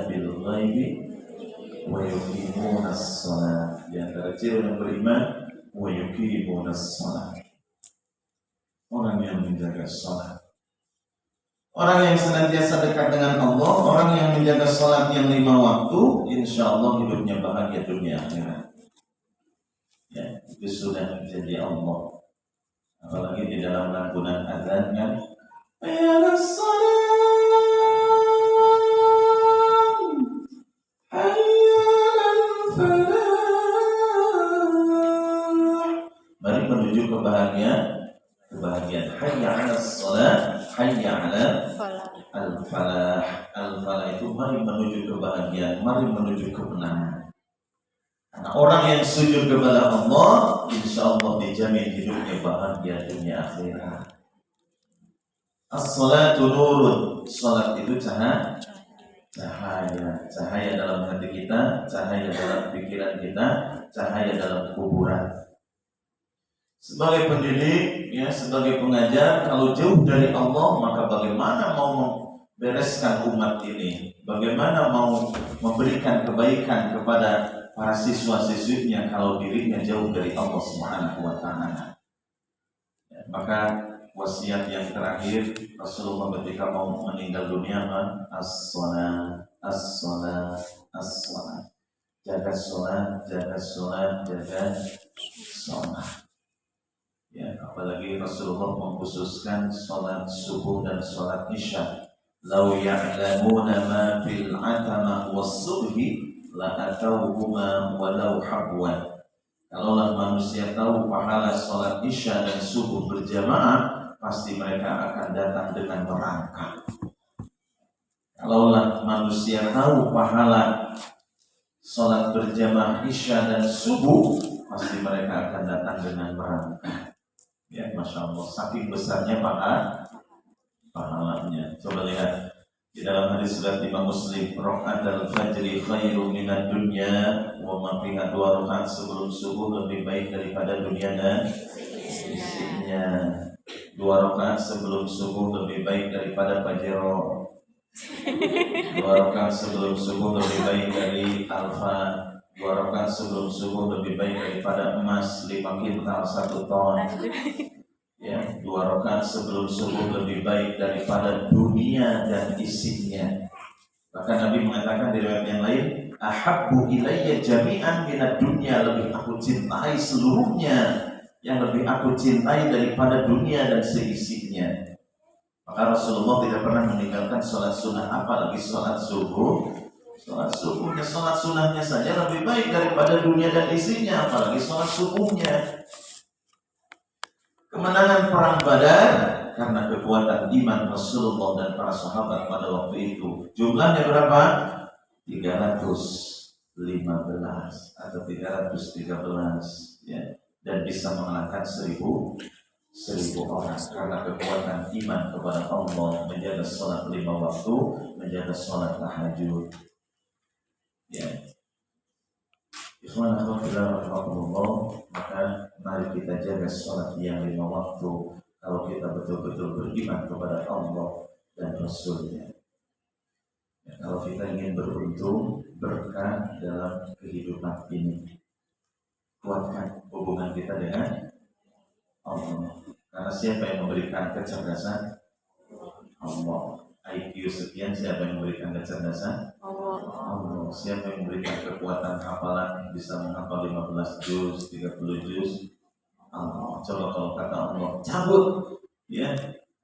bil ghaibi wa yuqimuna shalah. Di antara ciri orang beriman wa yuqimuna shalah. Orang yang menjaga salat. Orang yang senantiasa dekat dengan Allah, orang yang menjaga salat yang 5 waktu, insya Allah hidupnya bahagia dunia akhirat. Ya, itu sudah menjadi Allah. Apalagi di dalam lantunan azan kan, ya salam, hayal falah. Mari menuju kebahagiaan. Hayya 'alas shalah, hayya 'alal falah. Al-falah itu mari menuju kebahagiaan, mari menuju kemenangan. Karena orang yang sujud kepada Allah, insya Allah dijamin hidupnya bahagia dunia akhirat. As-salatu nurun. Salat itu cahaya. Cahaya dalam hati kita, cahaya dalam pikiran kita, cahaya dalam kuburan. Sebagai pendidik, ya, sebagai pengajar, kalau jauh dari Allah, maka bagaimana mau membereskan umat ini? Bagaimana mau memberikan kebaikan kepada para siswa-siswinya kalau dirinya jauh dari Allah Subhanahu wa Ta'ala? Ya, maka wasiat yang terakhir Rasulullah ketika mau meninggal dunia, as-salat, as-salat, as-salat. Jaga salat, jaga salat, jaga salat. Ya, apalagi Rasulullah mengkhususkan salat subuh dan salat isya. Lau ya'lamuna ma fil 'atama was-subhi la atawhuma walau habwan. Kalaulah manusia tahu pahala salat isya dan subuh berjamaah, pasti mereka akan datang dengan merangkak. Kalaulah manusia tahu pahala salat berjamaah isya dan subuh, pasti mereka akan datang dengan merangkak. Ya, Masya Allah, saking besarnya pahalanya. Coba lihat di dalam hadis riwayat Imam Muslim, rakaat fajri khairu minad dunya, wa ma fiha, 2 rakaat sebelum subuh lebih baik daripada dunia dan isinya. 2 rakaat sebelum subuh lebih baik daripada pajero. 2 rakaat sebelum subuh lebih baik dari alfa. 2 rakaat sebelum subuh lebih baik daripada emas 5 kintal 1 ton. Ya, 2 rakaat sebelum subuh lebih baik daripada dunia dan isinya. Bahkan Nabi mengatakan di riwayat yang lain, ahabbu ilayya jami'an minad dunya, lebih aku cintai seluruhnya, yang lebih aku cintai daripada dunia dan seisinya. Maka Rasulullah tidak pernah meninggalkan sholat sunnah, apalagi sholat subuh. Sholat subuhnya, sholat sunnahnya saja lebih baik daripada dunia dan isinya, apalagi sholat subuhnya. Kemenangan perang Badar karena kekuatan iman Rasulullah dan para sahabat pada waktu itu. Jumlahnya berapa? 315 atau 313, ya, dan bisa mengalahkan 1000 orang karena kekuatan iman kepada Allah, menjaga sholat 5 waktu, menjaga sholat tahajud. Ya, Ikhwan akhwat rahmatullah, maka mari kita jaga sholat yang 5 waktu kalau kita betul-betul beriman kepada Allah dan Rasulnya. Ya, kalau kita ingin beruntung, berkah dalam kehidupan ini, kuatkan hubungan kita dengan Allah. Karena siapa yang memberikan kecerdasan? Allah. IQ sekian, siapa yang memberikan kecerdasan? Allah. Siapa yang memberikan kekuatan hafalan, bisa menghafal 15 juz, 30 juz? Allah. Coba kalau kata Allah, cabut, ya,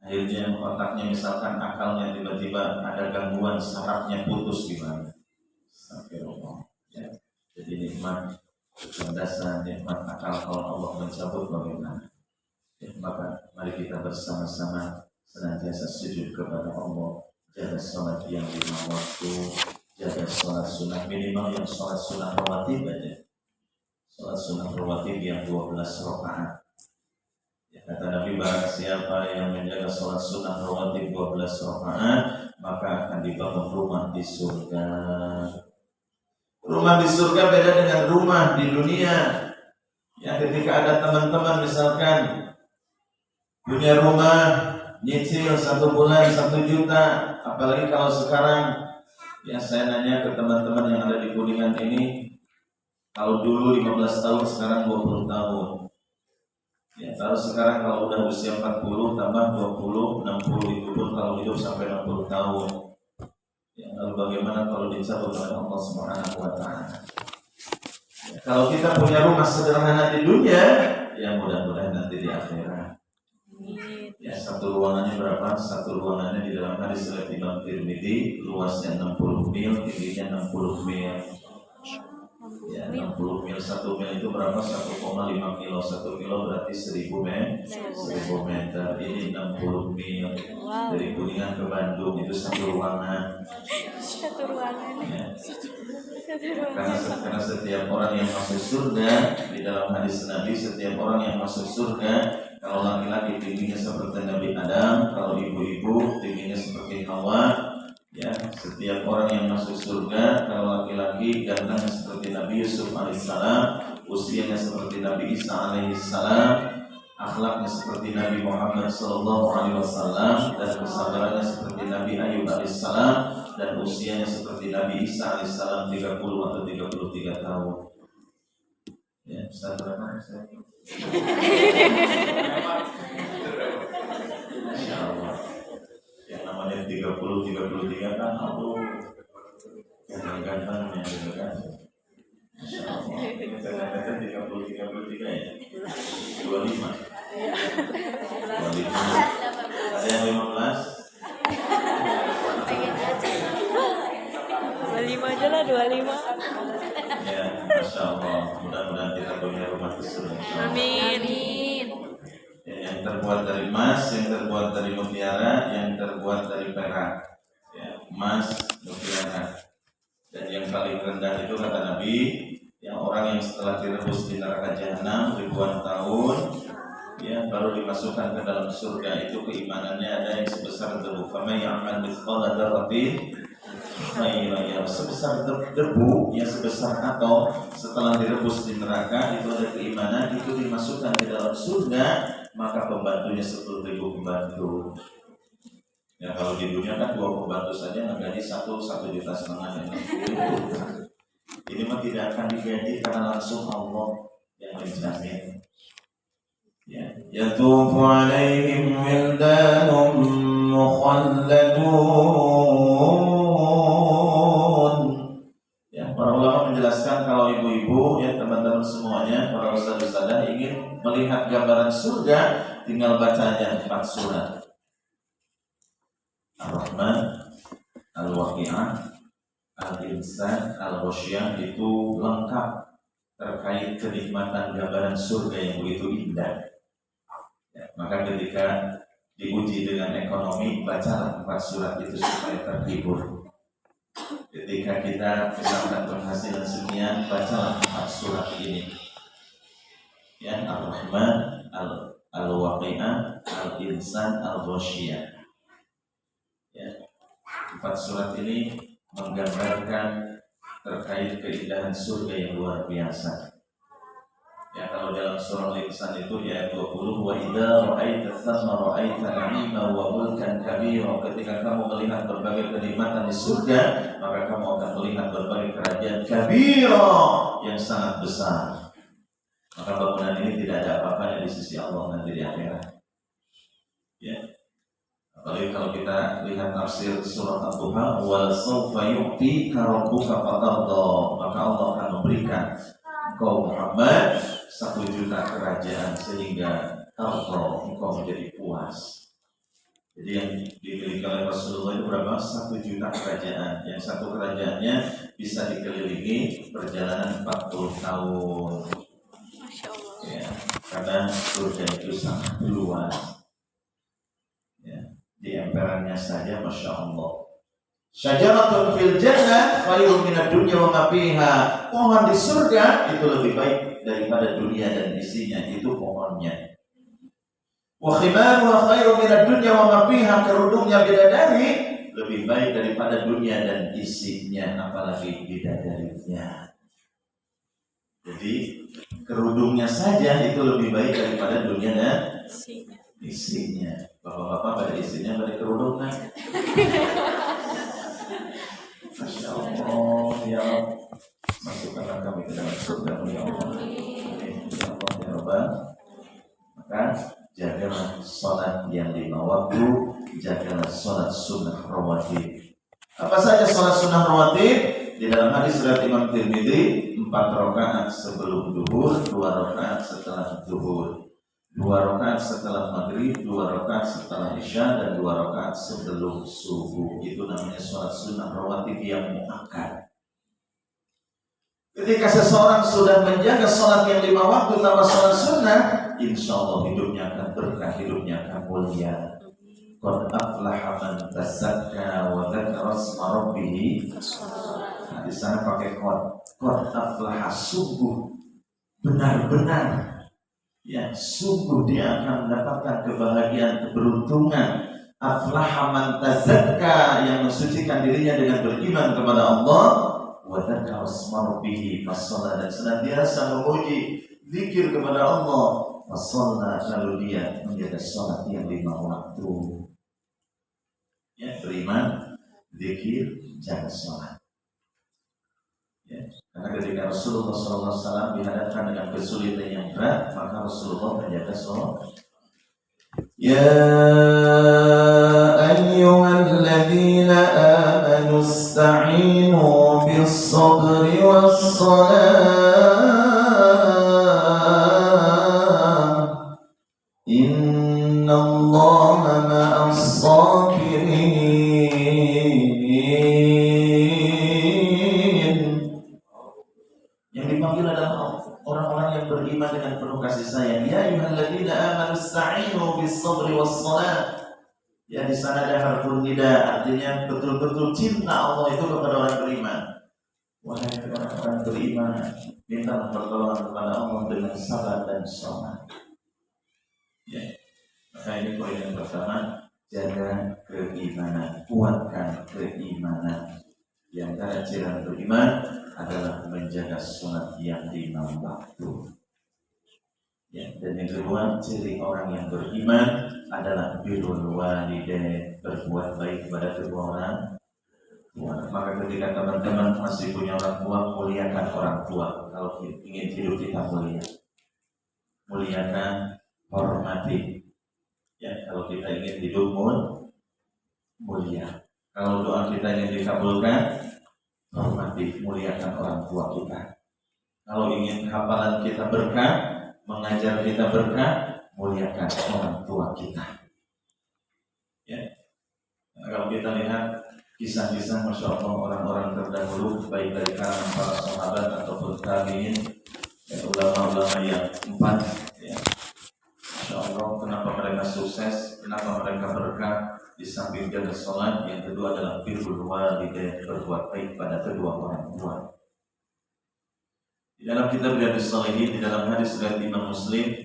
akhirnya otaknya, misalkan akalnya tiba-tiba ada gangguan, sarafnya putus, gimana? Astagfirullah. Ya. Jadi nikmat kecerdasan, nikmat akal kalau Allah mencabut, bagaimana? Ya, maka mari kita bersama-sama senantiasa sujud kepada Allah, jaga sholat yang 5 waktu, jaga sholat sunnah minimal, yang sholat sunnah rawatib aja, sholat sunnah rawatib yang 12 rakaat. Ya, kata Nabi, barang siapa yang menjaga sholat sunnah rawatib 12 rakaat, maka akan dibangun rumah di surga. Rumah di surga beda dengan rumah di dunia. Ya, ketika ada teman-teman misalkan punya rumah nyicil 1 bulan 1 juta, apalagi kalau sekarang Ya, saya nanya ke teman-teman yang ada di Kuningan ini, kalau dulu 15 tahun, sekarang 20 tahun. Ya, kalau sekarang kalau udah usia 40 tambah 20, 60, itu pun kalau hidup sampai 60 tahun. Ya, lalu bagaimana kalau dicabut oleh Allah Subhanahu wa taala? Ya, kalau kita punya rumah sederhana di dunia, ya mudah-mudahan nanti di akhirat. Ya, satu ruangannya berapa? Satu ruangannya di dalam hadis riwayat Imam Tirmidzi, luasnya 60 mil, tingginya 60 mil. Ya, 60 mil, 1 mil itu berapa? 1,5 kilo. 1 kilo berarti 1000 meter. Ini 60 mil. Dari Kuningan ke Bandung itu satu ruangan. Ya. Karena setiap orang yang masuk surga, di dalam hadis Nabi, setiap orang yang masuk surga, kalau laki-laki tingginya seperti Nabi Adam, kalau ibu-ibu tingginya seperti Hawa. Ya, setiap orang yang masuk surga, kalau laki-laki gantengnya seperti Nabi Yusuf alaihissalam, usianya seperti Nabi Isa alaihissalam, akhlaknya seperti Nabi Muhammad sallallahu alaihi wasallam, dan kesabarannya seperti Nabi Ayub alaihissalam, dan usianya seperti Nabi Isa alaihissalam 30 atau 33 tahun. Ya, Ustaz berapa? Masya Allah. Yang namanya 30-33 kan, aduh, ganteng-gantengnya gitu kan. Masya Allah. Kita katakan 30-33 ya. 25. 25. Ada yang 15? 25 aja lah, 25. Ya, Masya Allah. Mudah-mudahan kita punya rumah besar. Amin. Ya, yang terbuat dari emas, yang terbuat dari mutiara, yang terbuat dari perak. Ya, emas, mutiara. Dan yang paling rendah itu kata Nabi, yang orang yang setelah direbus di neraka jahanam ribuan tahun, ya baru dimasukkan ke dalam surga, itu keimanannya ada yang sebesar debu. Faman ya'mal mithqala dzarratin khairan yarah, sebesar debu, yang sebesar atau setelah direbus di neraka itu ada keimanan, itu dimasukkan ke dalam surga, maka pembantunya 10.000 pembantu. Ya kalau di dunia kan 2 pembantu saja ngegaji 1,5 juta ya. Ini mah tidak akan digaji karena langsung Allah yang menjamin. Ya, yatufu alaihim wildanum mukhalladun. Ya, para ulama menjelaskan kalau ibu-ibu, ya teman-teman semuanya, para ustaz-ustazah ingin melihat gambaran surga, tinggal baca aja 4 surat. Ar-Rahman, Al-Waqi'ah, Al-Insan, Al-Ghasyiyah, itu lengkap terkait kenikmatan gambaran surga yang begitu indah. Ya, maka ketika diuji dengan ekonomi, bacalah 4 surat itu supaya terhibur. Ketika kita misalkan penghasilan sekian, bacalah 4 surat ini. Ya, Ar-Rahman, Al-Waqi'ah, Al-Insan, Al-Ghasyiyah. Ya, 4 surat ini menggambarkan terkait keindahan surga yang luar biasa. Ya, kalau dalam surah Al-Insan itu ya 20, wa idza ra'aita thamma ra'aita na'ima wa mulkan kabira. Ketika kamu melihat berbagai kenikmatan di surga, maka kamu akan melihat berbagai kerajaan kabira yang sangat besar. Maka bangunan ini tidak ada apa-apanya di sisi Allah nanti di akhirat. Ya. Apalagi kalau kita lihat tafsir surat Al-Duha, wal sawfa yu'tika rabbuka fatarda, maka Allah akan memberikan engkau Muhammad 1 juta kerajaan sehingga engkau menjadi puas. Jadi yang dimiliki oleh Rasulullah itu berapa? 1 juta kerajaan. Yang satu kerajaannya bisa dikelilingi perjalanan 40 tahun. Masya Allah. Ya, karena surga itu sangat luas. Ya. Di emperannya saja Masya Allah. Syajaratun fil jannah khairun minad dunya wa ma fiha. Pohon di surga itu lebih baik daripada dunia dan isinya, itu pohonnya. Wa khimaru khairun minad dunya wa ma fiha. Kerudungnya bidadari lebih baik daripada dunia dan isinya, apalagi bidadarinya. Jadi kerudungnya saja itu lebih baik daripada dunia dan isinya. Bapak-bapak pada isinya pada kerudung kan? Masya Allah, ya masukkanlah kami ke dalam surga ya Allah. Amin. Ya Allah ya Rabbal. Maka jagalah sholat yang 5 waktu, jagalah sholat sunnah rawatib. Apa saja sholat sunnah rawatib? Di dalam hadis riwayat Imam Tirmidzi, 4 rakaat sebelum zuhur, 2 rakaat setelah zuhur, 2 rakaat setelah maghrib, 2 rakaat setelah isya, dan 2 rakaat sebelum subuh. Itu namanya sholat sunnah rawatib yang muakkad. Ketika seseorang sudah menjaga sholat yang 5 waktu tanpa sholat sunnah, insya Allah hidupnya akan berkah, hidupnya akan mulia. Qad aflaha man tazakka wa dzakara isma rabbih. Nah, di sana pakai qad aflaha, sungguh benar-benar ya, sungguh dia akan mendapatkan kebahagiaan, keberuntungan. Aflaha man tazakka, yang mensucikan dirinya dengan beriman kepada Allah, wa dzakara isma rabbih, dan senantiasa memuji zikir kepada Allah, wasalla, lalu dia menjaga sholat yang 5 waktu. Ya, beriman, zikir, jaga sholat. Ya, karena ketika Rasulullah SAW dihadapkan dengan kesulitan yang berat, maka Rasulullah menjaga sholat. Ya ayyuhalladzina amanu ista'inu bis-sabri was-salah. Innallaha ma'as-sabirin. Yang dipanggil adalah orang-orang yang beriman dengan penuh kasih sayang. Ya ayyuhalladzina amanu ista'inu bis-sabri was-salah. Ya, di sana ada harfun nida, artinya betul-betul cinta Allah itu kepada orang beriman. Wahai orang-orang beriman, minta pertolongan kepada Allah dengan sabar dan sholat. Ya, maka ini poin yang pertama, jaga keimanan, kuatkan keimanan. Yang antara ciri beriman adalah menjaga sholat yang 5 waktu. Ya, dan yang kedua, ciri orang yang beriman adalah birrul walidain, berbuat baik kepada kedua orang tua. Maka ketika teman-teman masih punya orang tua, muliakan orang tua. Kalau ingin hidup kita mulia, muliakan, hormati. Ya, kalau kita ingin hidup mulia, kalau doa kita ingin dikabulkan, hormati, muliakan orang tua kita. Kalau ingin hafalan kita berkah, mengajar kita berkah, muliakan orang tua kita. Ya, nah, kalau kita lihat kisah-kisah Masya Allah orang-orang terdahulu, baik dari kalangan para sahabat ataupun tabi'in, ya, ulama-ulama yang 4, ya. Masya Allah, kenapa mereka sukses, kenapa mereka berkah? Di samping jaga sholat, yang kedua adalah birrul walidain, berbuat baik pada kedua orang tua. Di dalam kitab Riyadhus Shalihin, di dalam hadis riwayat Imam Muslim,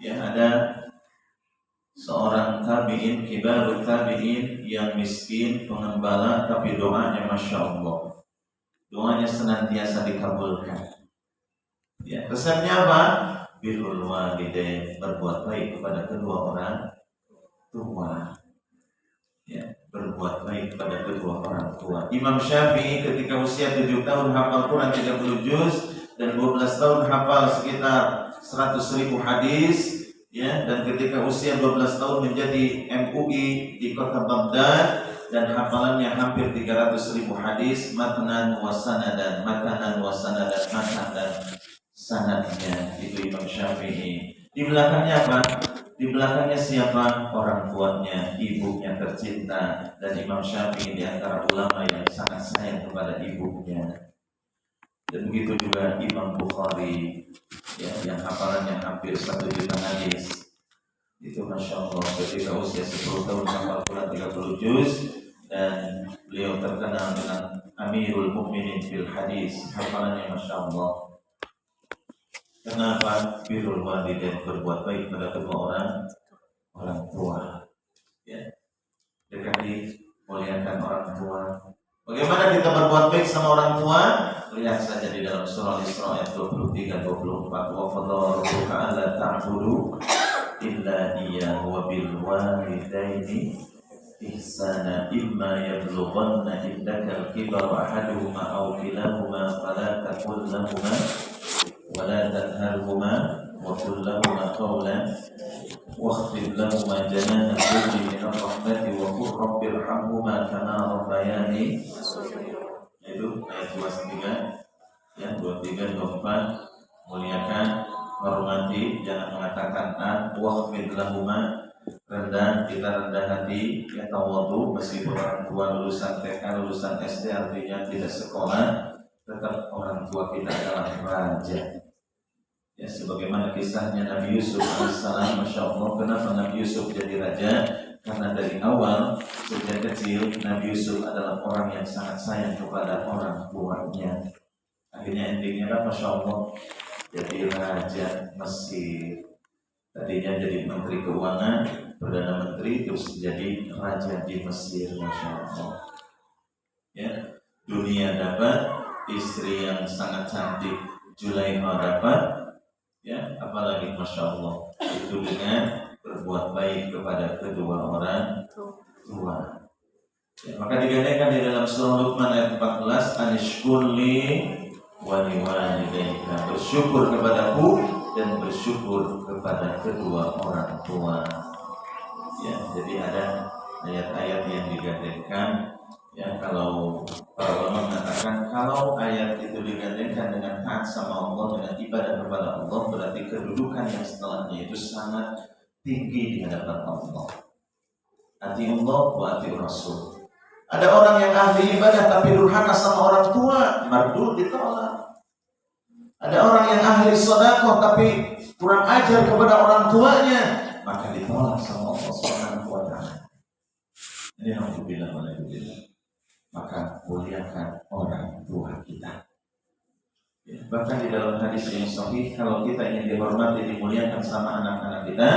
ya, ada seorang tabi'in, kibarut tabi'in yang miskin, pengembala, tapi doanya Masya Allah, doanya senantiasa dikabulkan. Ya, resepnya apa? Birrul walidain, berbuat baik kepada kedua orang tua. Ya, berbuat baik kepada kedua orang tua. Imam Syafi'i ketika usia 7 tahun hafal Quran 30 juz, dan 12 tahun hafal sekitar 100.000 hadis, ya, dan ketika usia 12 tahun menjadi MUI di kota Baghdad, dan hafalannya hampir 300.000 hadis, matanan wa sanadan, matanan wa sanadan, matan dan sanadnya. Itu Imam Syafi'i. Di belakangnya apa? Di belakangnya siapa? Orang tuanya, ibunya tercinta. Dan Imam Syafi'i di antara ulama yang sangat sayang kepada ibunya. Dan begitu juga Imam Bukhari, ya, yang hafalannya hampir 1 juta hadis. Itu Masya Allah, ketika usia 10 tahun hafal Quran 30 juz, dan beliau terkenal dengan Amirul Mukminin fil hadis, hafalannya Masya Allah. Kenapa? Birrul walidain, berbuat baik kepada kedua orang tua. Ya, dekati, muliakan orang tua. Bagaimana kita berbuat baik sama orang tua? Lihat saja di dalam surah Al-Isra ayat 23-24. Wa qadara rabbuka alla ta'budu illa iyyahu wa bil walidaini ihsana imma yablughanna indaka al-kibara ahaduhuma aw kilahuma fala taqul lahumā wa la tanharhumā wa qul lahumā qawlan wakhfid lahumā janāha al-dhilli min ar-rahmati wa qur rabbi irhamhumā kamā rabbayānī. Itu ayat 23 ya, 23 24. Muliakan, hormati, jangan mengatakan wakhfid lahumā, rendah, kita rendah hati, ya tawadhu, meskipun orang tua lulusan TK, lulusan SD, artinya tidak sekolah, tetap orang tua kita adalah raja. Ya, sebagaimana kisahnya Nabi Yusuf alaihissalam, masya Allah, kenapa Nabi Yusuf jadi raja? Karena dari awal, sejak kecil, Nabi Yusuf adalah orang yang sangat sayang kepada orang tuanya. Akhirnya endingnya kan masya Allah, jadi raja Mesir. Tadinya jadi menteri keuangan, perdana menteri, terus jadi raja di Mesir, masya Allah. Ya, dunia dapat, istri yang sangat cantik, Zulaikha dapat, ya, apalagi masya Allah. Itu dengan berbuat baik kepada kedua orang tua. Ya, maka digandengkan di dalam surah Luqman ayat 14, anishkurli wa liwalidayka, bersyukur kepadaku dan bersyukur kepada kedua orang tua. Ya, jadi ada ayat-ayat yang digandengkan. Ya, kalau para ulama mengatakan kalau ayat itu digandengkan dengan taat sama Allah, dengan ibadah kepada Allah, berarti kedudukan yang setelahnya itu sangat tinggi di hadapan Allah. Ati Allah wa ati Rasul. Ada orang yang ahli ibadah tapi durhaka sama orang tua, mardud, ditolak. Ada orang yang ahli sedekah tapi kurang ajar kepada orang tuanya, maka ditolak sama Allah Subhanahu wa taala. Ini alhamdulillah walhamdulillah. Maka muliakan orang tua kita. Ya, bahkan di dalam hadis yang sahih, kalau kita ingin dihormati, dimuliakan sama anak-anak kita,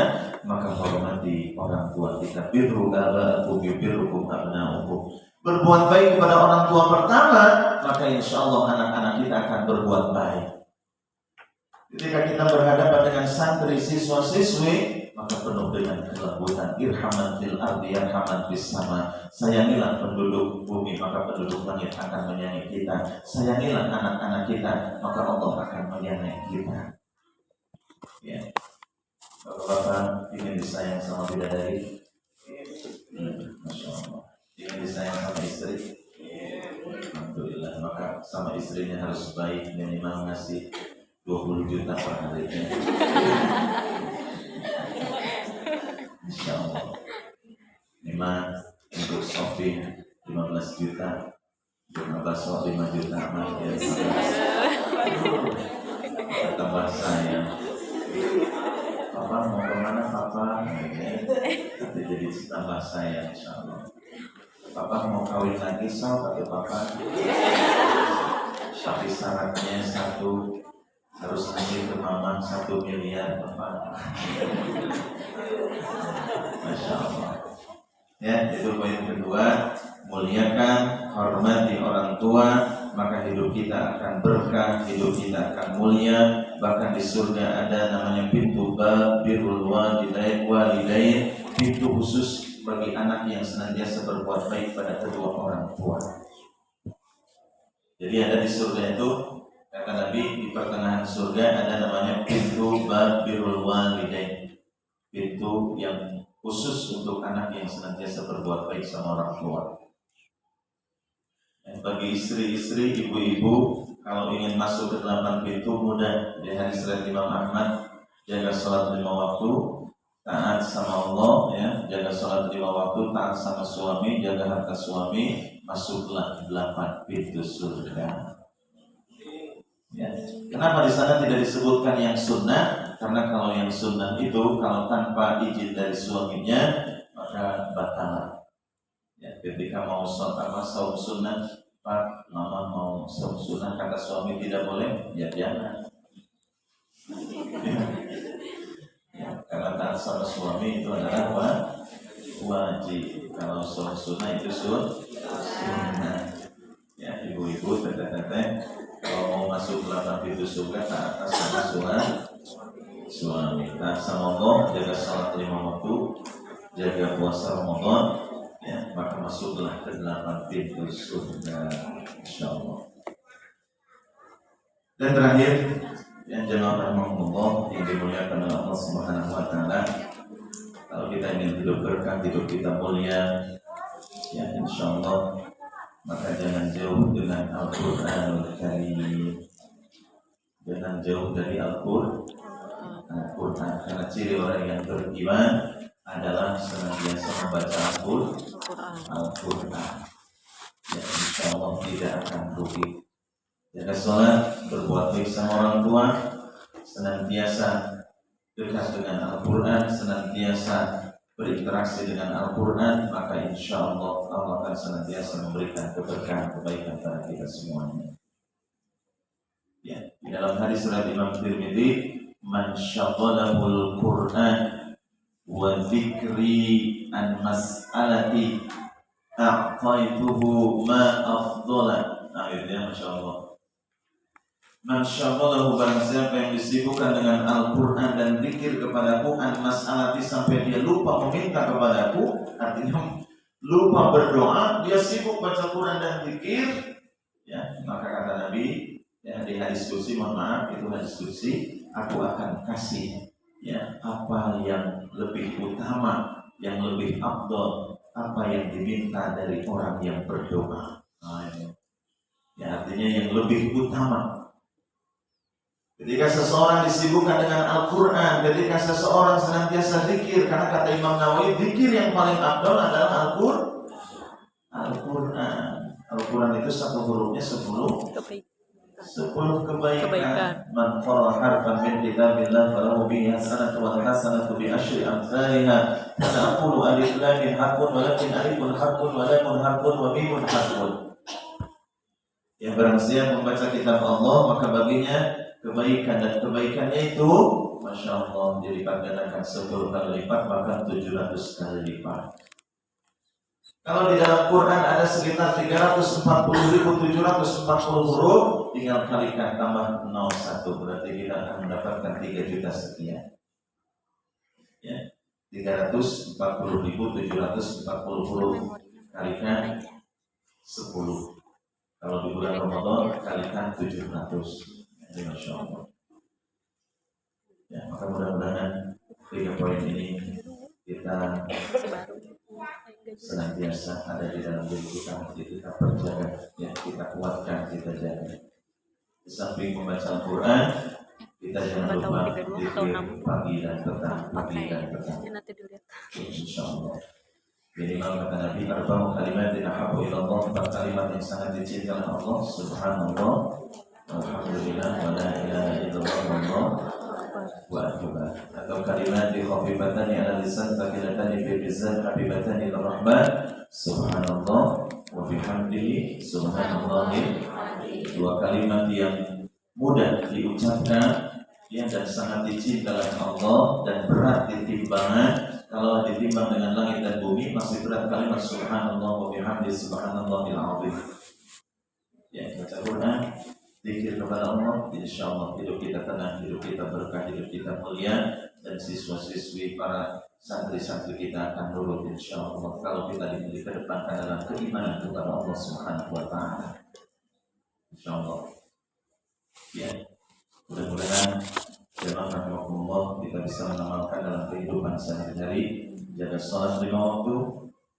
maka hormati orang tua kita. Birru aba'akum yubirrukum abna'ukum. Berbuat baik kepada orang tua pertama, maka insya Allah anak-anak kita akan berbuat baik. Ketika kita berhadapan dengan santri, siswa-siswi, maka penuh dengan kelembutan. Irhaman fil ardi yarhaman fis sama. Sayangilah penduduk bumi, maka penduduk langit akan menyayangi kita. Sayangilah anak-anak kita, maka Allah akan menyayangi kita. Ya, bapak-bapak ingin disayang sama bidadari, masya Allah. Ingin disayang sama istri, alhamdulillah. Maka sama istrinya harus baik, minimal ngasih 20 juta per harinya. Insya Allah. 5 untuk shopping 15 juta, untuk bakso 5 juta mah ya. Tambah sayang. Papa mau kemana papa? Nanti jadi tambah sayang insya Allah. Papa mau kawin lagi so kata papa. Tapi syaratnya satu, harus ngasih ke mama 1 miliar papa. Masya Allah. Ya, itu poin kedua. Muliakan, hormati orang tua, maka hidup kita akan berkah, hidup kita akan mulia. Bahkan di surga ada namanya pintu birrul walidain, pintu khusus bagi anak yang senantiasa berbuat baik pada kedua orang tua. Jadi ada di surga itu, kata Nabi, di pertengahan surga ada namanya pintu birrul walidain, pintu yang khusus untuk anak yang senantiasa berbuat baik sama orang tua. Bagi istri-istri, ibu-ibu, kalau ingin masuk ke 8 pintu mudah. Di hadis riwayat Imam Ahmad, jaga sholat 5 waktu, taat sama Allah, ya, jaga sholat 5 waktu, taat sama suami, jaga harta suami, masuklah 8 pintu surga. Ya. Kenapa di sana tidak disebutkan yang sunnah? Karena kalau yang sunnah itu kalau tanpa izin dari suaminya maka batal. Ya, ketika mau saum sunnah, Pak, mama mau saum sunnah, kata suami tidak boleh, ya jangan. Ya, karena taat sama suami itu adalah wajib. Kalau saum sunnah itu sunnah. Ya, ibu-ibu, teteh-teteh, kalau mau masuk 8 pintu surga, taat sama suami, taat sama Allah, jaga salat 5 waktu, jaga puasa Ramadan, ya, maka masuklah ke 8 pintu surga, insyaallah. Dan terakhir, yang jemaah rahimahumullah yang dimuliakan oleh Allah Subhanahu wa taala, kalau kita ingin hidup berkah, hidup kita mulia, ya insyaallah, maka jangan jauh dengan Al-Qur'anul Karim. Jangan jauh dari Al-Qur'an, karena ciri orang yang beriman adalah senantiasa membaca Al-Qur'an. Ya insyaallah tidak akan rugi. Jaga sholat, berbuat baik sama orang tua, senantiasa dekat dengan Al-Quran, senantiasa berinteraksi dengan Al-Quran, maka insya Allah Allah akan senantiasa memberikan keberkahan kebaikan pada kita semuanya. Ya, di dalam hadis surat Imam Tirmidzi, man syaghalahul Quran wa dzikri an mas'alati a'taituhu ma afdala. Akhirnya masya Allah. Man syaghalahu, barang siapa yang disibukkan dengan Al-Quran dan zikir kepadaku, an mas'alati, sampai dia lupa meminta kepadaku, artinya lupa berdoa, dia sibuk baca Quran dan zikir, ya, maka kata Nabi, ya, di hadis qudsi, mohon maaf, itu hadis qudsi, aku akan kasih, ya, apa yang lebih utama, yang lebih afdal, apa yang diminta dari orang yang berdoa. Ya, artinya yang lebih utama. Ketika seseorang disibukkan dengan Al-Quran, ketika seseorang senantiasa zikir, karena kata Imam Nawawi, zikir yang paling afdal adalah Al-Quran. Al-Quran itu satu hurufnya 10 kebaikan. Man qara harfan min kitabillah falahu bihi hasanatu wal hasanatu bi asyri amsalha. Fa aqulu alif lam mim harfun walakin alifun harfun wa lamun harfun wa mimun harfun. Yang barang siapa membaca kitab Allah, maka baginya kebaikan, dan kebaikannya itu masya Allah dilipat gandakan 10 kali lipat, bahkan 700 kali lipat. Kalau di dalam Quran ada sekitar 340.740 huruf, tinggal kalikan tambah 01, berarti kita akan mendapatkan 3 juta sekian. Ya, 340.740 huruf kalikan 10. Kalau di bulan Ramadan kalikan 700. Masya Allah. Ya, maka mudah-mudahan 3 poin ini kita senantiasa ada di dalam diri kita, mesti kita perjaga, ya, kita kuatkan, kita jaga. Di samping membaca Al-Quran, kita jangan lupa zikir pagi dan petang, insya Allah. Minimal kata Nabi, arba'u kalimat ahabbu ila Allah, 4 kalimat yang sangat dicintai oleh Allah, subhanallah, alhamdulillah, wa la ilaha illallah, wallahu akbar. Atau kalimat khafifatani ala lisan, thaqilatani fi mizan, habibatani ila rahman, subhanallah wa bihamdihi, subhanallahil. 2 kalimat yang mudah diucapkan, ya, dan sangat dicintai oleh Allah, dan berat di timbangan. Kalau ditimbang dengan langit dan bumi, masih berat kalimat subhanallah wa bihamdihi, subhanallahil azim. Ya, baca Quran, zikir kepada Allah, insya Allah hidup kita tenang, hidup kita berkah, hidup kita mulia, dan siswa-siswi para santri-santri kita akan nurut insya Allah kalau kita dikedepankan dalam keimanan kepada Allah Subhanahu wa taala. Insya Allah. Ya, mudah-mudahan jemaah rahimahumullah kita bisa mengamalkan dalam kehidupan sehari-hari, jaga sholat 5 waktu,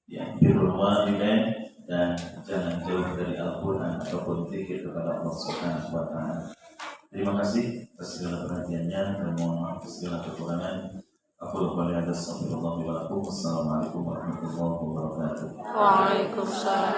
ya, birrul walidain, dan jangan jauh dari Al-Quran ataupun zikir kepada Allah Subhanahu wa taala. Terima kasih atas segala perhatiannya, dan mohon maaf atas segala kekurangan. Aku lupa lihat astagfirullah wa lakum. Wassalamualaikum warahmatullahi wabarakatuh. Waalaikumsalam.